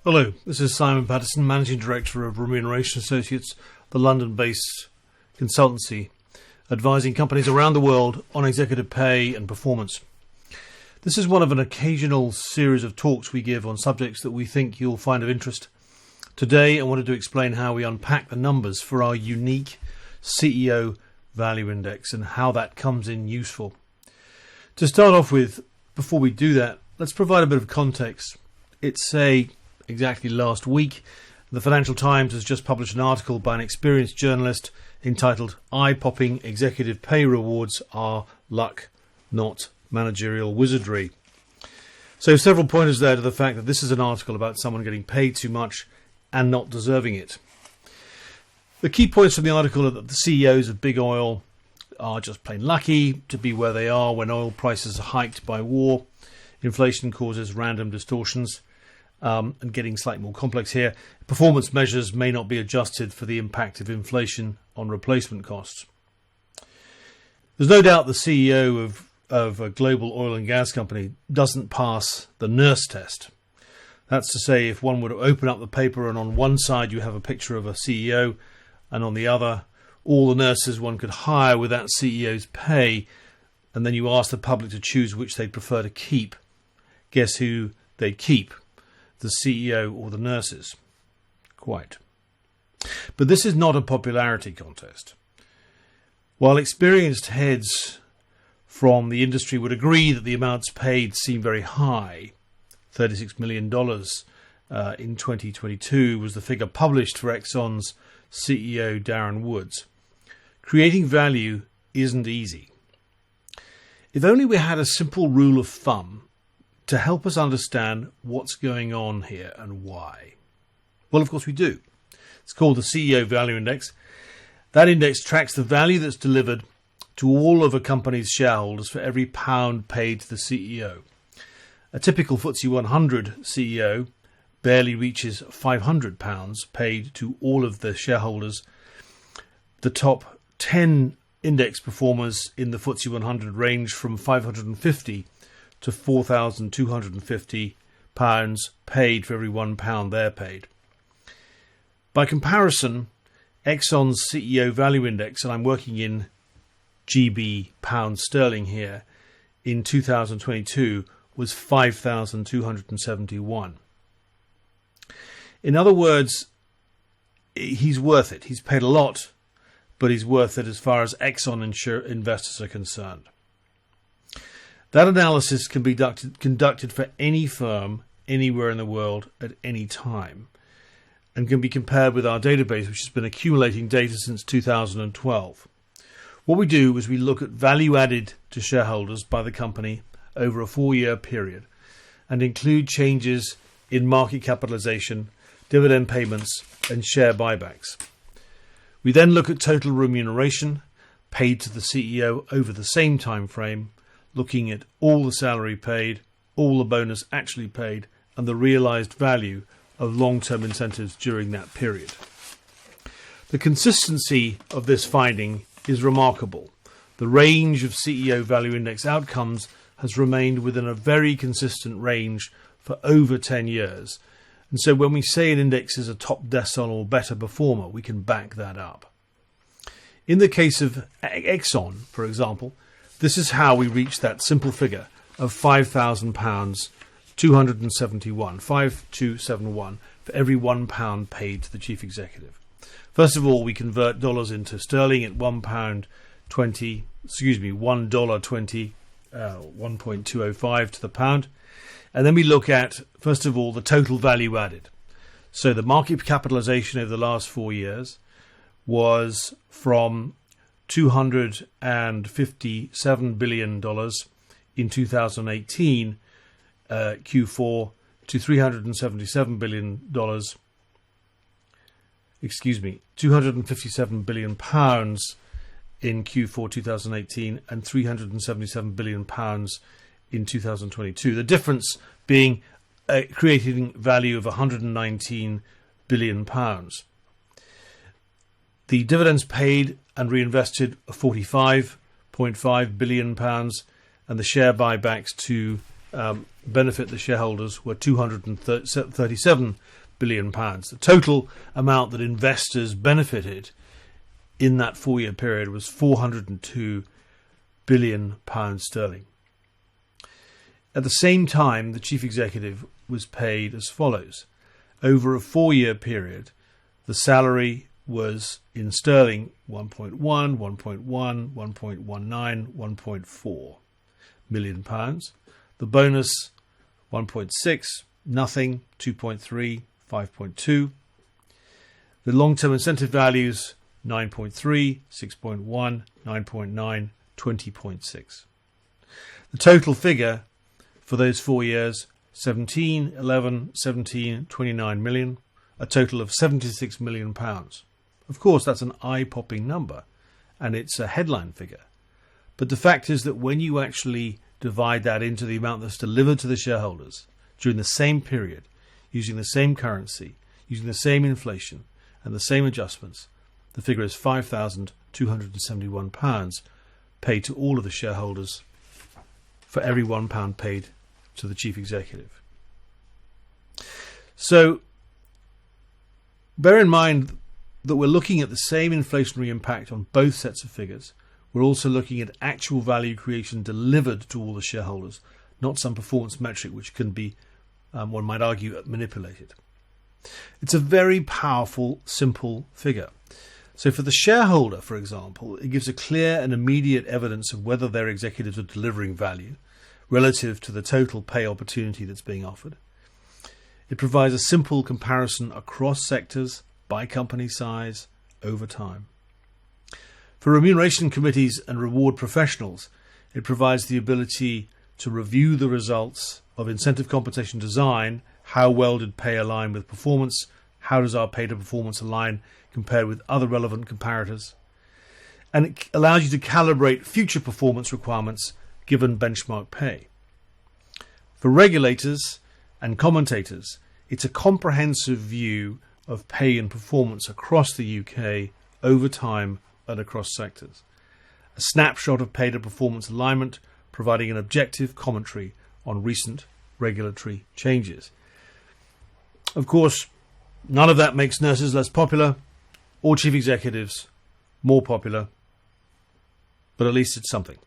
Hello, this is Simon Patterson, Managing Director of Remuneration Associates, the London-based consultancy, advising companies around the world on executive pay and performance. This is one of an occasional series of talks we give on subjects that we think you'll find of interest. Today, I wanted to explain how we unpack the numbers for our unique CEO Value Index and how that comes in useful. To start off with, before we do that, let's provide a bit of context. It's exactly last week, the Financial Times has just published an article by an experienced journalist entitled "Eye-Popping Executive Pay Rewards Are Luck, Not Managerial Wizardry." So several pointers there to the fact that this is an article about someone getting paid too much and not deserving it. The key points from the article are that the CEOs of big oil are just plain lucky to be where they are when oil prices are hiked by war. Inflation causes random distortions. And getting slightly more complex here, performance measures may not be adjusted for the impact of inflation on replacement costs. There's no doubt the CEO of a global oil and gas company doesn't pass the nurse test. That's to say, if one were to open up the paper and on one side you have a picture of a CEO and on the other all the nurses one could hire with that CEO's pay, and then you ask the public to choose which they'd prefer to keep, guess who they'd keep? The CEO or the nurses? Quite. But this is not a popularity contest. While experienced heads from the industry would agree that the amounts paid seem very high, $36 million in 2022 was the figure published for Exxon's CEO Darren Woods. Creating value isn't easy. If only we had a simple rule of thumb to help us understand what's going on here and why. Well, of course we do. It's called the CEO Value Index. That index tracks the value that's delivered to all of a company's shareholders for every pound paid to the CEO. A typical FTSE 100 CEO barely reaches £500 paid to all of the shareholders. The top 10 index performers in the FTSE 100 range from 550 to £4,250 paid for every £1 they're paid. By comparison, Exxon's CEO Value Index, and I'm working in GB pound sterling here, in 2022 was 5,271. In other words, he's worth it. He's paid a lot, but he's worth it as far as Exxon investors are concerned. That analysis can be conducted for any firm anywhere in the world at any time and can be compared with our database, which has been accumulating data since 2012. What we do is we look at value added to shareholders by the company over a 4-year period and include changes in market capitalization, dividend payments and share buybacks. We then look at total remuneration paid to the CEO over the same time frame, looking at all the salary paid, all the bonus actually paid, and the realised value of long-term incentives during that period. The consistency of this finding is remarkable. The range of CEO Value Index outcomes has remained within a very consistent range for over 10 years. And so when we say an index is a top decile or better performer, we can back that up. In the case of Exxon, for example, this is how we reached that simple figure of £5,000, 5271 for every £1 paid to the chief executive. First of all, we convert dollars into sterling at $1.20, 1.205 to the pound. And then we look at, first of all, the total value added. So the market capitalization over the last 4 years was from $257 billion in 2018 Q4 to $257 billion pounds in Q4 2018 and £377 billion in 2022. The difference being creating value of £119 billion. The dividends paid and reinvested are £45.5 billion, and the share buybacks to benefit the shareholders were £237 billion. The total amount that investors benefited in that 4-year period was £402 billion sterling. At the same time, the chief executive was paid as follows. Over a 4-year period, the salary was in sterling 1.1, 1.1, 1.19, 1.4 million pounds. The bonus 1.6, nothing, 2.3, 5.2. The long-term incentive values 9.3, 6.1, 9.9, 20.6. The total figure for those 4 years, 17, 11, 17, 29 million, a total of 76 million pounds. Of course, that's an eye-popping number, and it's a headline figure. But the fact is that when you actually divide that into the amount that's delivered to the shareholders during the same period, using the same currency, using the same inflation, and the same adjustments, the figure is £5,271 paid to all of the shareholders for every £1 paid to the chief executive. So, bear in mind that we're looking at the same inflationary impact on both sets of figures. We're also looking at actual value creation delivered to all the shareholders, not some performance metric which can be, one might argue, manipulated. It's a very powerful, simple figure. So for the shareholder, for example, it gives a clear and immediate evidence of whether their executives are delivering value relative to the total pay opportunity that's being offered. It provides a simple comparison across sectors, by company size, over time. For remuneration committees and reward professionals, it provides the ability to review the results of incentive compensation design. How well did pay align with performance? How does our pay to performance align compared with other relevant comparators? And it allows you to calibrate future performance requirements given benchmark pay. For regulators and commentators, it's a comprehensive view of pay and performance across the UK over time and across sectors. A snapshot of pay to performance alignment, providing an objective commentary on recent regulatory changes. Of course, none of that makes nurses less popular or chief executives more popular, but at least it's something.